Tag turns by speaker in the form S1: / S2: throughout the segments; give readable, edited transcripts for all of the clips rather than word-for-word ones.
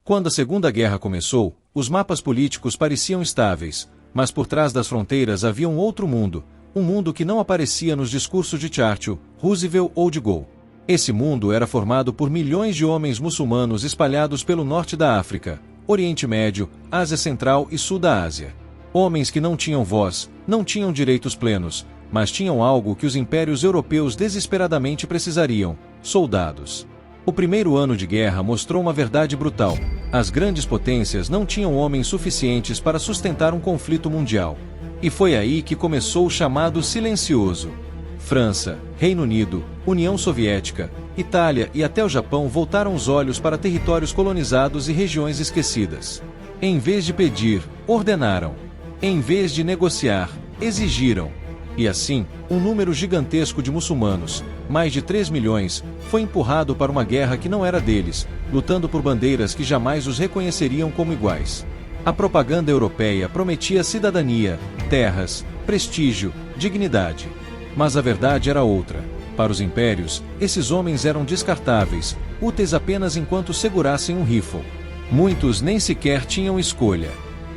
S1: Quando a Segunda Guerra começou, os mapas políticos pareciam estáveis, mas por trás das fronteiras havia um outro mundo, um mundo que não aparecia nos discursos de Churchill, Roosevelt ou de Gaulle. Esse mundo era formado por milhões de homens muçulmanos espalhados pelo norte da África, Oriente Médio, Ásia Central e Sul da Ásia. Homens que não tinham voz, não tinham direitos plenos, mas tinham algo que os impérios europeus desesperadamente precisariam: soldados. O primeiro ano de guerra mostrou uma verdade brutal: as grandes potências não tinham homens suficientes para sustentar um conflito mundial. E foi aí que começou o chamado silencioso. França, Reino Unido, União Soviética, Itália e até o Japão voltaram os olhos para territórios colonizados e regiões esquecidas. Em vez de pedir, ordenaram. Em vez de negociar, exigiram. E assim, um número gigantesco de muçulmanos, mais de 3 milhões, foi empurrado para uma guerra que não era deles, lutando por bandeiras que jamais os reconheceriam como iguais. A propaganda europeia prometia cidadania, terras, prestígio, dignidade. Mas a verdade era outra. Para os impérios, esses homens eram descartáveis, úteis apenas enquanto segurassem um rifle. Muitos nem sequer tinham escolha.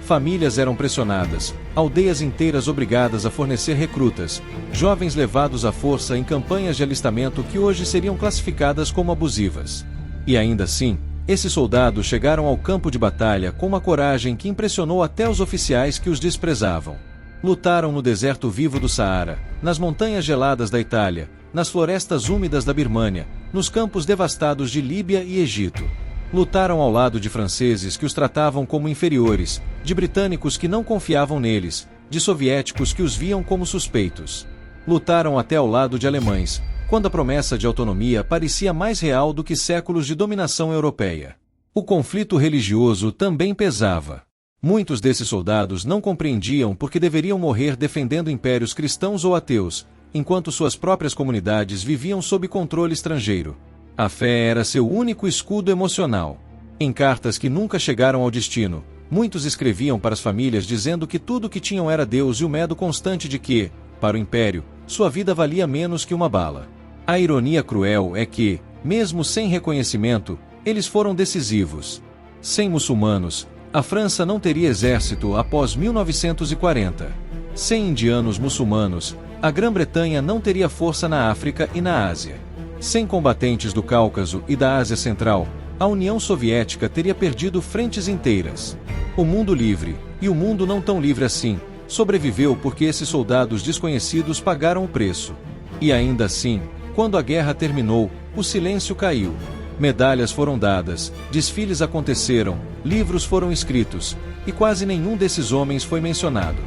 S1: Famílias eram pressionadas, aldeias inteiras obrigadas a fornecer recrutas, jovens levados à força em campanhas de alistamento que hoje seriam classificadas como abusivas. E ainda assim, esses soldados chegaram ao campo de batalha com uma coragem que impressionou até os oficiais que os desprezavam. Lutaram no deserto vivo do Saara, nas montanhas geladas da Itália, nas florestas úmidas da Birmânia, nos campos devastados de Líbia e Egito. Lutaram ao lado de franceses que os tratavam como inferiores, de britânicos que não confiavam neles, de soviéticos que os viam como suspeitos. Lutaram até ao lado de alemães, quando a promessa de autonomia parecia mais real do que séculos de dominação europeia. O conflito religioso também pesava. Muitos desses soldados não compreendiam por que deveriam morrer defendendo impérios cristãos ou ateus, enquanto suas próprias comunidades viviam sob controle estrangeiro. A fé era seu único escudo emocional. Em cartas que nunca chegaram ao destino, muitos escreviam para as famílias dizendo que tudo o que tinham era Deus e o medo constante de que, para o império, sua vida valia menos que uma bala. A ironia cruel é que, mesmo sem reconhecimento, eles foram decisivos. Sem muçulmanos, a França não teria exército após 1940. Sem indianos muçulmanos, a Grã-Bretanha não teria força na África e na Ásia. Sem combatentes do Cáucaso e da Ásia Central, a União Soviética teria perdido frentes inteiras. O mundo livre, e o mundo não tão livre assim, sobreviveu porque esses soldados desconhecidos pagaram o preço. E ainda assim, quando a guerra terminou, o silêncio caiu. Medalhas foram dadas, desfiles aconteceram, livros foram escritos, e quase nenhum desses homens foi mencionado.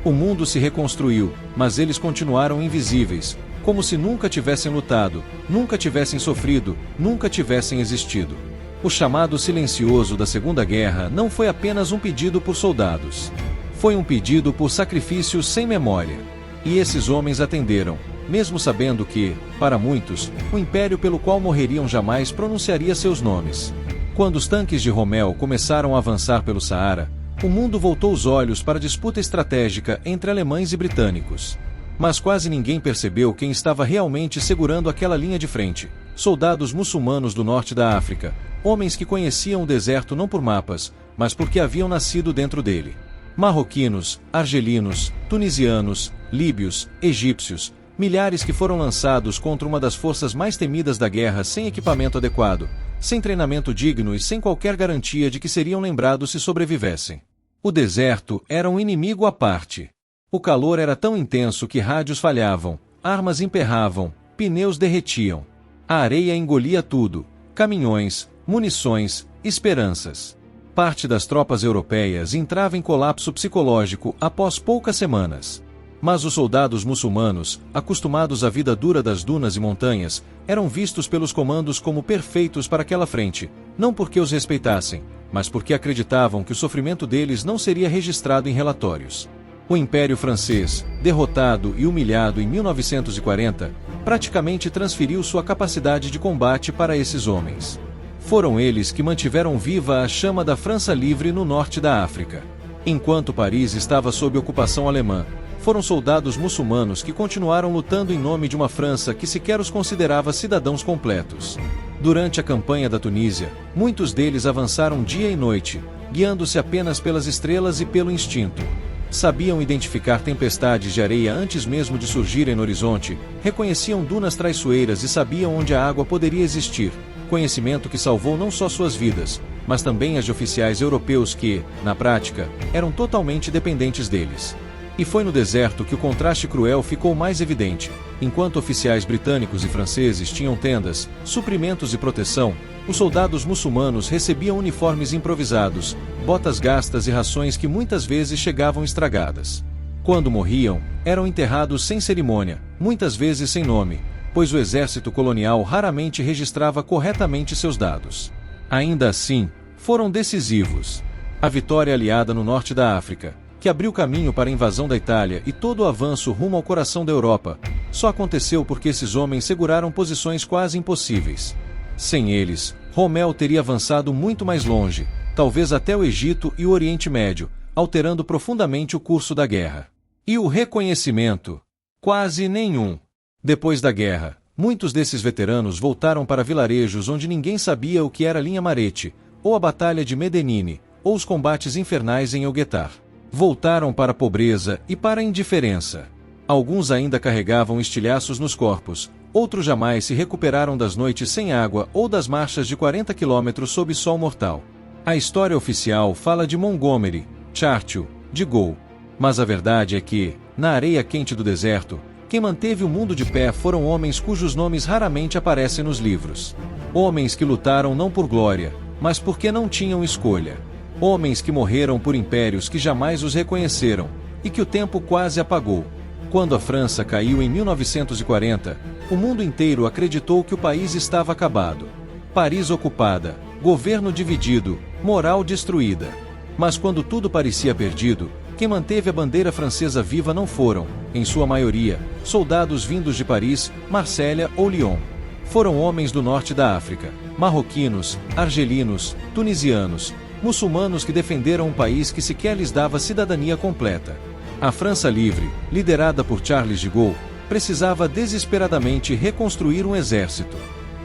S1: O mundo se reconstruiu, mas eles continuaram invisíveis, como se nunca tivessem lutado, nunca tivessem sofrido, nunca tivessem existido. O chamado silencioso da Segunda Guerra não foi apenas um pedido por soldados. Foi um pedido por sacrifícios sem memória. E esses homens atenderam, mesmo sabendo que, para muitos, o império pelo qual morreriam jamais pronunciaria seus nomes. Quando os tanques de Rommel começaram a avançar pelo Saara, o mundo voltou os olhos para a disputa estratégica entre alemães e britânicos. Mas quase ninguém percebeu quem estava realmente segurando aquela linha de frente: soldados muçulmanos do norte da África, homens que conheciam o deserto não por mapas, mas porque haviam nascido dentro dele. Marroquinos, argelinos, tunisianos, líbios, egípcios, milhares que foram lançados contra uma das forças mais temidas da guerra sem equipamento adequado, sem treinamento digno e sem qualquer garantia de que seriam lembrados se sobrevivessem. O deserto era um inimigo à parte. O calor era tão intenso que rádios falhavam, armas emperravam, pneus derretiam. A areia engolia tudo: caminhões, munições, esperanças. Parte das tropas europeias entrava em colapso psicológico após poucas semanas. Mas os soldados muçulmanos, acostumados à vida dura das dunas e montanhas, eram vistos pelos comandos como perfeitos para aquela frente, não porque os respeitassem, mas porque acreditavam que o sofrimento deles não seria registrado em relatórios. O Império Francês, derrotado e humilhado em 1940, praticamente transferiu sua capacidade de combate para esses homens. Foram eles que mantiveram viva a chama da França livre no norte da África. Enquanto Paris estava sob ocupação alemã, foram soldados muçulmanos que continuaram lutando em nome de uma França que sequer os considerava cidadãos completos. Durante a campanha da Tunísia, muitos deles avançaram dia e noite, guiando-se apenas pelas estrelas e pelo instinto. Sabiam identificar tempestades de areia antes mesmo de surgirem no horizonte, reconheciam dunas traiçoeiras e sabiam onde a água poderia existir, conhecimento que salvou não só suas vidas, mas também as de oficiais europeus que, na prática, eram totalmente dependentes deles. E foi no deserto que o contraste cruel ficou mais evidente. Enquanto oficiais britânicos e franceses tinham tendas, suprimentos e proteção, os soldados muçulmanos recebiam uniformes improvisados, botas gastas e rações que muitas vezes chegavam estragadas. Quando morriam, eram enterrados sem cerimônia, muitas vezes sem nome, pois o exército colonial raramente registrava corretamente seus dados. Ainda assim, foram decisivos. A vitória aliada no norte da África, que abriu caminho para a invasão da Itália e todo o avanço rumo ao coração da Europa, só aconteceu porque esses homens seguraram posições quase impossíveis. Sem eles, Rommel teria avançado muito mais longe, talvez até o Egito e o Oriente Médio, alterando profundamente o curso da guerra. E o reconhecimento? Quase nenhum. Depois da guerra, muitos desses veteranos voltaram para vilarejos onde ninguém sabia o que era Linha Marete, ou a Batalha de Medellín, ou os combates infernais em Elguetar. Voltaram para a pobreza e para a indiferença. Alguns ainda carregavam estilhaços nos corpos, outros jamais se recuperaram das noites sem água ou das marchas de 40 quilômetros sob sol mortal. A história oficial fala de Montgomery, Churchill, de Gaulle. Mas a verdade é que, na areia quente do deserto, quem manteve o mundo de pé foram homens cujos nomes raramente aparecem nos livros. Homens que lutaram não por glória, mas porque não tinham escolha. Homens que morreram por impérios que jamais os reconheceram, e que o tempo quase apagou. Quando a França caiu em 1940, o mundo inteiro acreditou que o país estava acabado. Paris ocupada, governo dividido, moral destruída. Mas quando tudo parecia perdido, quem manteve a bandeira francesa viva não foram, em sua maioria, soldados vindos de Paris, Marsella ou Lyon. Foram homens do norte da África, marroquinos, argelinos, tunisianos, muçulmanos que defenderam um país que sequer lhes dava cidadania completa. A França livre, liderada por Charles de Gaulle, precisava desesperadamente reconstruir um exército.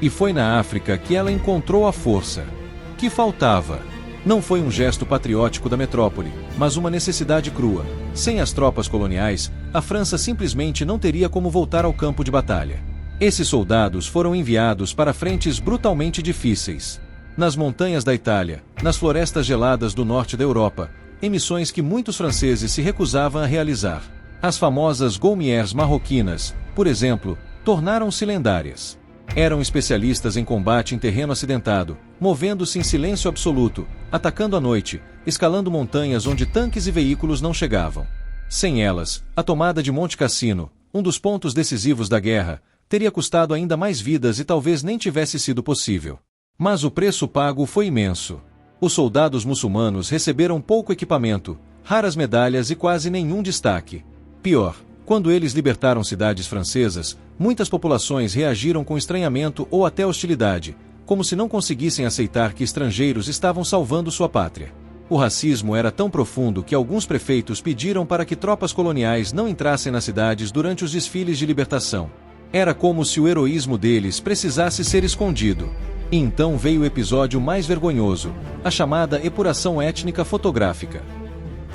S1: E foi na África que ela encontrou a força que faltava. Não foi um gesto patriótico da metrópole, mas uma necessidade crua. Sem as tropas coloniais, a França simplesmente não teria como voltar ao campo de batalha. Esses soldados foram enviados para frentes brutalmente difíceis. Nas montanhas da Itália, nas florestas geladas do norte da Europa, em missões que muitos franceses se recusavam a realizar. As famosas Gaumières marroquinas, por exemplo, tornaram-se lendárias. Eram especialistas em combate em terreno acidentado, movendo-se em silêncio absoluto, atacando à noite, escalando montanhas onde tanques e veículos não chegavam. Sem elas, a tomada de Monte Cassino, um dos pontos decisivos da guerra, teria custado ainda mais vidas e talvez nem tivesse sido possível. Mas o preço pago foi imenso. Os soldados muçulmanos receberam pouco equipamento, raras medalhas e quase nenhum destaque. Pior, quando eles libertaram cidades francesas, muitas populações reagiram com estranhamento ou até hostilidade, como se não conseguissem aceitar que estrangeiros estavam salvando sua pátria. O racismo era tão profundo que alguns prefeitos pediram para que tropas coloniais não entrassem nas cidades durante os desfiles de libertação. Era como se o heroísmo deles precisasse ser escondido. E então veio o episódio mais vergonhoso, a chamada epuração étnica fotográfica.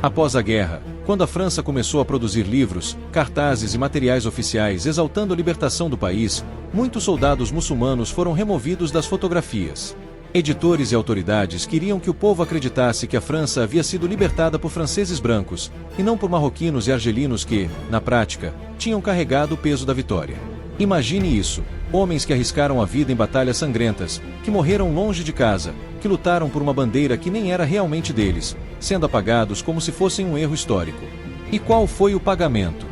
S1: Após a guerra, quando a França começou a produzir livros, cartazes e materiais oficiais exaltando a libertação do país, muitos soldados muçulmanos foram removidos das fotografias. Editores e autoridades queriam que o povo acreditasse que a França havia sido libertada por franceses brancos, e não por marroquinos e argelinos que, na prática, tinham carregado o peso da vitória. Imagine isso: homens que arriscaram a vida em batalhas sangrentas, que morreram longe de casa, que lutaram por uma bandeira que nem era realmente deles, sendo apagados como se fossem um erro histórico. E qual foi o pagamento?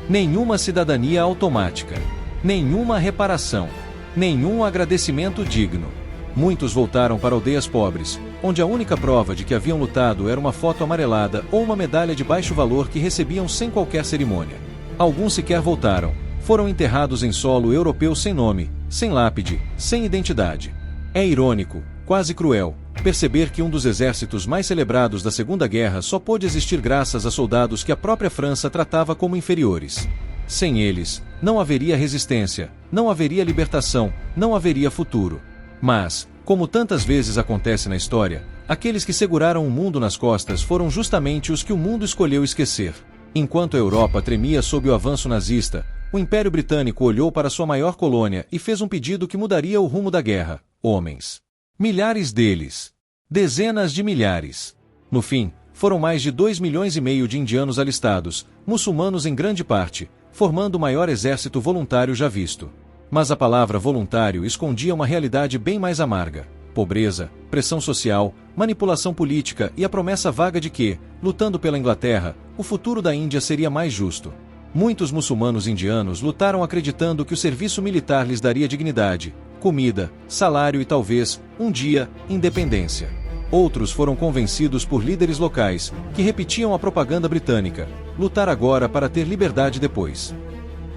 S1: Nenhuma cidadania automática, nenhuma reparação, nenhum agradecimento digno. Muitos voltaram para aldeias pobres, onde a única prova de que haviam lutado era uma foto amarelada ou uma medalha de baixo valor que recebiam sem qualquer cerimônia. Alguns sequer voltaram. Foram enterrados em solo europeu sem nome, sem lápide, sem identidade. É irônico, quase cruel, perceber que um dos exércitos mais celebrados da Segunda Guerra só pôde existir graças a soldados que a própria França tratava como inferiores. Sem eles, não haveria resistência, não haveria libertação, não haveria futuro. Mas, como tantas vezes acontece na história, aqueles que seguraram o mundo nas costas foram justamente os que o mundo escolheu esquecer. Enquanto a Europa tremia sob o avanço nazista, o Império Britânico olhou para sua maior colônia e fez um pedido que mudaria o rumo da guerra: homens. Milhares deles. Dezenas de milhares. No fim, foram mais de 2,5 milhões de indianos alistados, muçulmanos em grande parte, formando o maior exército voluntário já visto. Mas a palavra voluntário escondia uma realidade bem mais amarga: pobreza, pressão social, manipulação política e a promessa vaga de que, lutando pela Inglaterra, o futuro da Índia seria mais justo. Muitos muçulmanos indianos lutaram acreditando que o serviço militar lhes daria dignidade, comida, salário e talvez, um dia, independência. Outros foram convencidos por líderes locais, que repetiam a propaganda britânica: lutar agora para ter liberdade depois.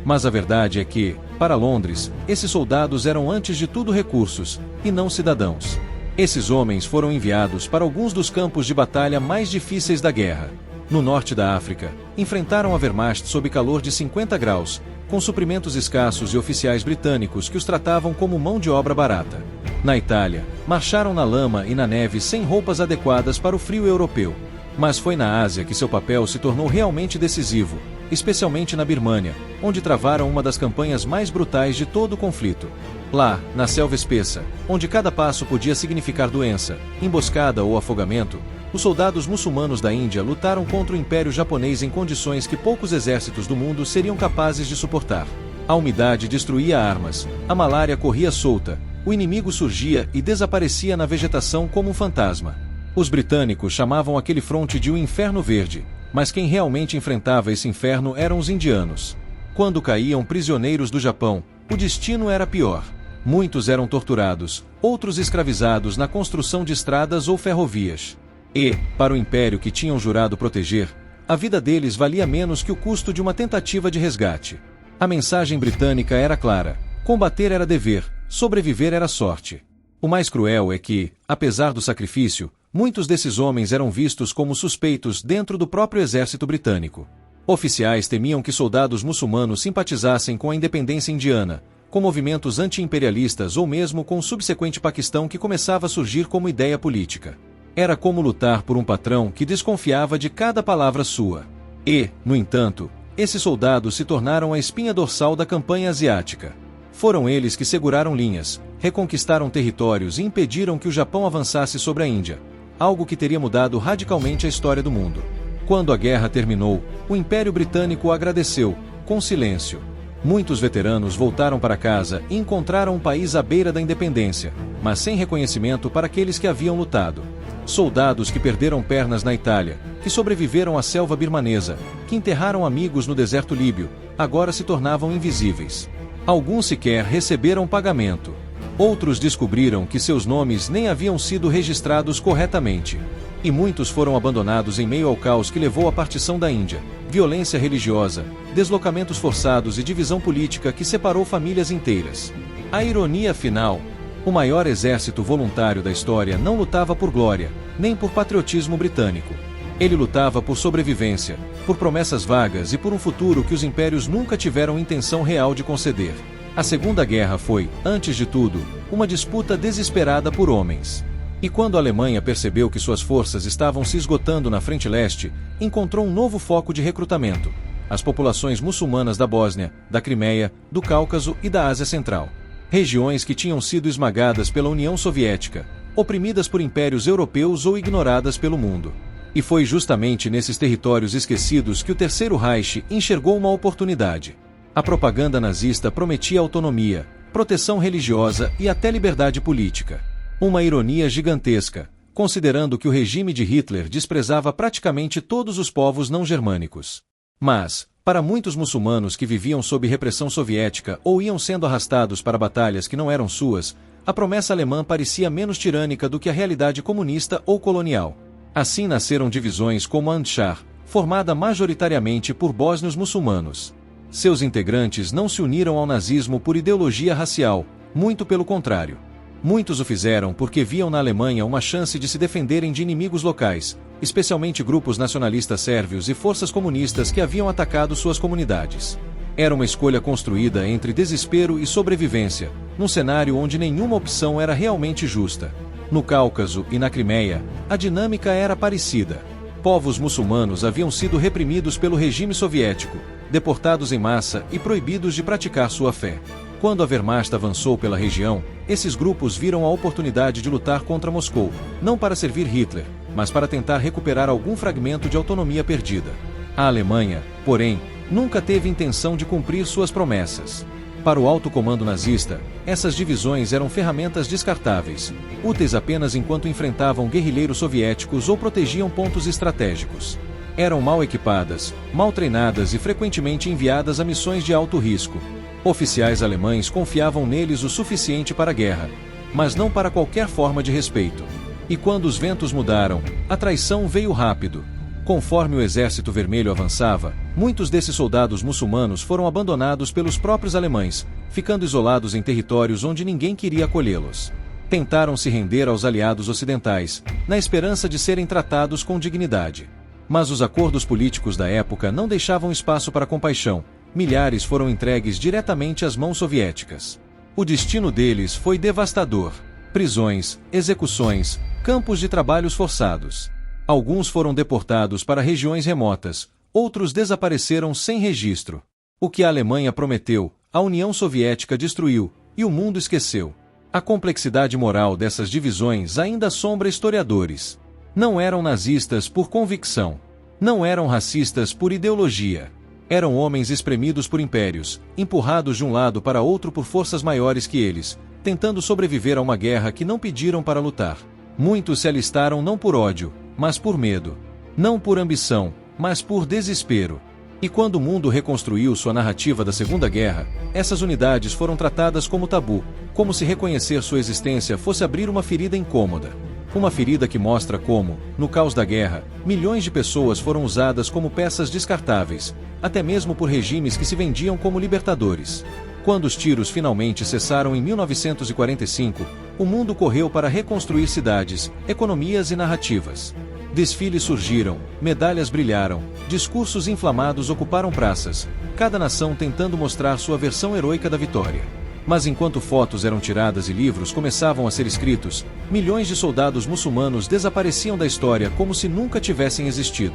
S1: Mas a verdade é que, para Londres, esses soldados eram antes de tudo recursos, e não cidadãos. Esses homens foram enviados para alguns dos campos de batalha mais difíceis da guerra. No norte da África, enfrentaram a Wehrmacht sob calor de 50 graus, com suprimentos escassos e oficiais britânicos que os tratavam como mão de obra barata. Na Itália, marcharam na lama e na neve sem roupas adequadas para o frio europeu. Mas foi na Ásia que seu papel se tornou realmente decisivo, especialmente na Birmânia, onde travaram uma das campanhas mais brutais de todo o conflito. Lá, na selva espessa, onde cada passo podia significar doença, emboscada ou afogamento, os soldados muçulmanos da Índia lutaram contra o Império Japonês em condições que poucos exércitos do mundo seriam capazes de suportar. A umidade destruía armas, a malária corria solta, o inimigo surgia e desaparecia na vegetação como um fantasma. Os britânicos chamavam aquele fronte de o Inferno Verde, mas quem realmente enfrentava esse inferno eram os indianos. Quando caíam prisioneiros do Japão, o destino era pior. Muitos eram torturados, outros escravizados na construção de estradas ou ferrovias. E, para o império que tinham jurado proteger, a vida deles valia menos que o custo de uma tentativa de resgate. A mensagem britânica era clara: combater era dever, sobreviver era sorte. O mais cruel é que, apesar do sacrifício, muitos desses homens eram vistos como suspeitos dentro do próprio exército britânico. Oficiais temiam que soldados muçulmanos simpatizassem com a independência indiana, com movimentos anti-imperialistas ou mesmo com o subsequente Paquistão que começava a surgir como ideia política. Era como lutar por um patrão que desconfiava de cada palavra sua. E, no entanto, esses soldados se tornaram a espinha dorsal da campanha asiática. Foram eles que seguraram linhas, reconquistaram territórios e impediram que o Japão avançasse sobre a Índia, algo que teria mudado radicalmente a história do mundo. Quando a guerra terminou, o Império Britânico agradeceu, com silêncio. Muitos veteranos voltaram para casa e encontraram um país à beira da independência, mas sem reconhecimento para aqueles que haviam lutado. Soldados que perderam pernas na Itália, que sobreviveram à selva birmanesa, que enterraram amigos no deserto líbio, agora se tornavam invisíveis. Alguns sequer receberam pagamento. Outros descobriram que seus nomes nem haviam sido registrados corretamente. E muitos foram abandonados em meio ao caos que levou à partição da Índia, violência religiosa, deslocamentos forçados e divisão política que separou famílias inteiras. A ironia final: o maior exército voluntário da história não lutava por glória, nem por patriotismo britânico. Ele lutava por sobrevivência, por promessas vagas e por um futuro que os impérios nunca tiveram intenção real de conceder. A Segunda Guerra foi, antes de tudo, uma disputa desesperada por homens. E quando a Alemanha percebeu que suas forças estavam se esgotando na frente leste, encontrou um novo foco de recrutamento: as populações muçulmanas da Bósnia, da Crimeia, do Cáucaso e da Ásia Central. Regiões que tinham sido esmagadas pela União Soviética, oprimidas por impérios europeus ou ignoradas pelo mundo. E foi justamente nesses territórios esquecidos que o Terceiro Reich enxergou uma oportunidade. A propaganda nazista prometia autonomia, proteção religiosa e até liberdade política. Uma ironia gigantesca, considerando que o regime de Hitler desprezava praticamente todos os povos não germânicos. Mas, para muitos muçulmanos que viviam sob repressão soviética ou iam sendo arrastados para batalhas que não eram suas, a promessa alemã parecia menos tirânica do que a realidade comunista ou colonial. Assim nasceram divisões como a Andshar, formada majoritariamente por bósnios muçulmanos. Seus integrantes não se uniram ao nazismo por ideologia racial, muito pelo contrário. Muitos o fizeram porque viam na Alemanha uma chance de se defenderem de inimigos locais, especialmente grupos nacionalistas sérvios e forças comunistas que haviam atacado suas comunidades. Era uma escolha construída entre desespero e sobrevivência, num cenário onde nenhuma opção era realmente justa. No Cáucaso e na Crimeia, a dinâmica era parecida. Povos muçulmanos haviam sido reprimidos pelo regime soviético, deportados em massa e proibidos de praticar sua fé. Quando a Wehrmacht avançou pela região, esses grupos viram a oportunidade de lutar contra Moscou, não para servir Hitler, mas para tentar recuperar algum fragmento de autonomia perdida. A Alemanha, porém, nunca teve intenção de cumprir suas promessas. Para o alto comando nazista, essas divisões eram ferramentas descartáveis, úteis apenas enquanto enfrentavam guerrilheiros soviéticos ou protegiam pontos estratégicos. Eram mal equipadas, mal treinadas e frequentemente enviadas a missões de alto risco. Oficiais alemães confiavam neles o suficiente para a guerra, mas não para qualquer forma de respeito. E quando os ventos mudaram, a traição veio rápido. Conforme o Exército Vermelho avançava, muitos desses soldados muçulmanos foram abandonados pelos próprios alemães, ficando isolados em territórios onde ninguém queria acolhê-los. Tentaram se render aos aliados ocidentais, na esperança de serem tratados com dignidade. Mas os acordos políticos da época não deixavam espaço para compaixão. Milhares foram entregues diretamente às mãos soviéticas. O destino deles foi devastador: prisões, execuções, campos de trabalhos forçados. Alguns foram deportados para regiões remotas, outros desapareceram sem registro. O que a Alemanha prometeu, a União Soviética destruiu, e o mundo esqueceu. A complexidade moral dessas divisões ainda assombra historiadores. Não eram nazistas por convicção. Não eram racistas por ideologia. Eram homens espremidos por impérios, empurrados de um lado para outro por forças maiores que eles, tentando sobreviver a uma guerra que não pediram para lutar. Muitos se alistaram não por ódio, mas por medo. Não por ambição, mas por desespero. E quando o mundo reconstruiu sua narrativa da Segunda Guerra, essas unidades foram tratadas como tabu, como se reconhecer sua existência fosse abrir uma ferida incômoda. Uma ferida que mostra como, no caos da guerra, milhões de pessoas foram usadas como peças descartáveis, até mesmo por regimes que se vendiam como libertadores. Quando os tiros finalmente cessaram em 1945, o mundo correu para reconstruir cidades, economias e narrativas. Desfiles surgiram, medalhas brilharam, discursos inflamados ocuparam praças, cada nação tentando mostrar sua versão heroica da vitória. Mas enquanto fotos eram tiradas e livros começavam a ser escritos, milhões de soldados muçulmanos desapareciam da história como se nunca tivessem existido.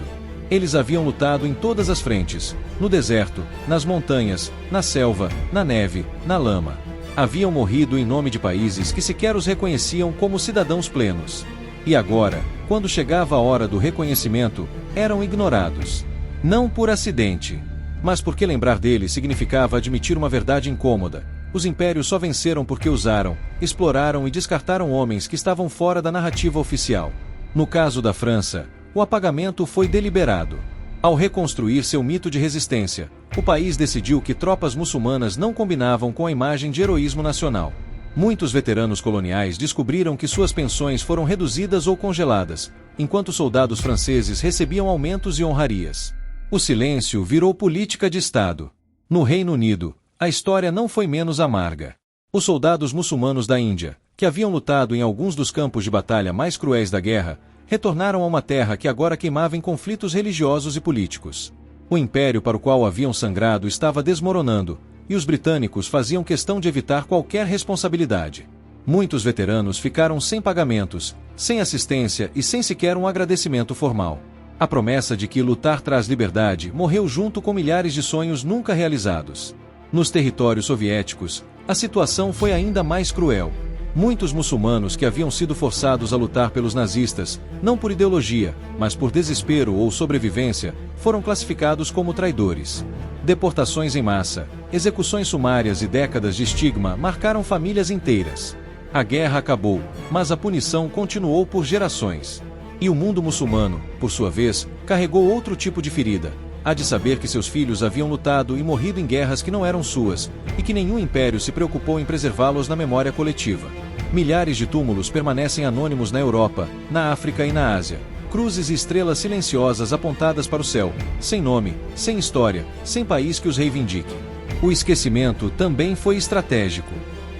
S1: Eles haviam lutado em todas as frentes, no deserto, nas montanhas, na selva, na neve, na lama. Haviam morrido em nome de países que sequer os reconheciam como cidadãos plenos. E agora, quando chegava a hora do reconhecimento, eram ignorados. Não por acidente, mas porque lembrar deles significava admitir uma verdade incômoda. Os impérios só venceram porque usaram, exploraram e descartaram homens que estavam fora da narrativa oficial. No caso da França, o apagamento foi deliberado. Ao reconstruir seu mito de resistência, o país decidiu que tropas muçulmanas não combinavam com a imagem de heroísmo nacional. Muitos veteranos coloniais descobriram que suas pensões foram reduzidas ou congeladas, enquanto soldados franceses recebiam aumentos e honrarias. O silêncio virou política de Estado. No Reino Unido, a história não foi menos amarga. Os soldados muçulmanos da Índia, que haviam lutado em alguns dos campos de batalha mais cruéis da guerra, retornaram a uma terra que agora queimava em conflitos religiosos e políticos. O império para o qual haviam sangrado estava desmoronando, e os britânicos faziam questão de evitar qualquer responsabilidade. Muitos veteranos ficaram sem pagamentos, sem assistência e sem sequer um agradecimento formal. A promessa de que lutar traz liberdade morreu junto com milhares de sonhos nunca realizados. Nos territórios soviéticos, a situação foi ainda mais cruel. Muitos muçulmanos que haviam sido forçados a lutar pelos nazistas, não por ideologia, mas por desespero ou sobrevivência, foram classificados como traidores. Deportações em massa, execuções sumárias e décadas de estigma marcaram famílias inteiras. A guerra acabou, mas a punição continuou por gerações. E o mundo muçulmano, por sua vez, carregou outro tipo de ferida. A de saber que seus filhos haviam lutado e morrido em guerras que não eram suas, e que nenhum império se preocupou em preservá-los na memória coletiva. Milhares de túmulos permanecem anônimos na Europa, na África e na Ásia. Cruzes e estrelas silenciosas apontadas para o céu, sem nome, sem história, sem país que os reivindique. O esquecimento também foi estratégico.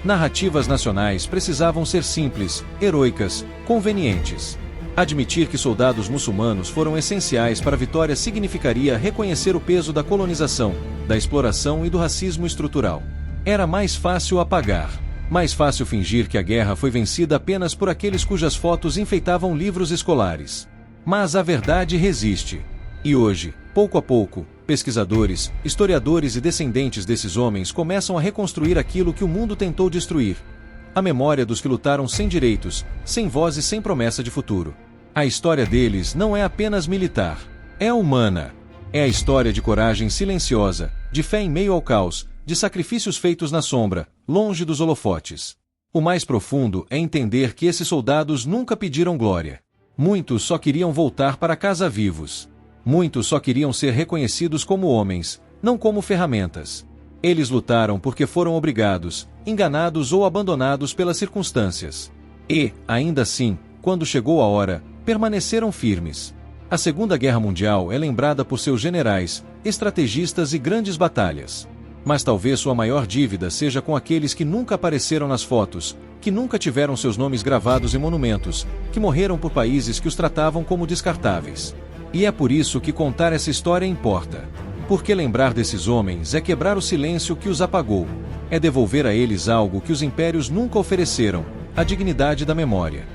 S1: Narrativas nacionais precisavam ser simples, heroicas, convenientes. Admitir que soldados muçulmanos foram essenciais para a vitória significaria reconhecer o peso da colonização, da exploração e do racismo estrutural. Era mais fácil apagar. Mais fácil fingir que a guerra foi vencida apenas por aqueles cujas fotos enfeitavam livros escolares. Mas a verdade resiste. E hoje, pouco a pouco, pesquisadores, historiadores e descendentes desses homens começam a reconstruir aquilo que o mundo tentou destruir. A memória dos que lutaram sem direitos, sem voz e sem promessa de futuro. A história deles não é apenas militar. É humana. É a história de coragem silenciosa, de fé em meio ao caos, de sacrifícios feitos na sombra, longe dos holofotes. O mais profundo é entender que esses soldados nunca pediram glória. Muitos só queriam voltar para casa vivos. Muitos só queriam ser reconhecidos como homens, não como ferramentas. Eles lutaram porque foram obrigados, enganados ou abandonados pelas circunstâncias. E, ainda assim, quando chegou a hora, permaneceram firmes. A Segunda Guerra Mundial é lembrada por seus generais, estrategistas e grandes batalhas. Mas talvez sua maior dívida seja com aqueles que nunca apareceram nas fotos, que nunca tiveram seus nomes gravados em monumentos, que morreram por países que os tratavam como descartáveis. E é por isso que contar essa história importa. Porque lembrar desses homens é quebrar o silêncio que os apagou. É devolver a eles algo que os impérios nunca ofereceram: a dignidade da memória.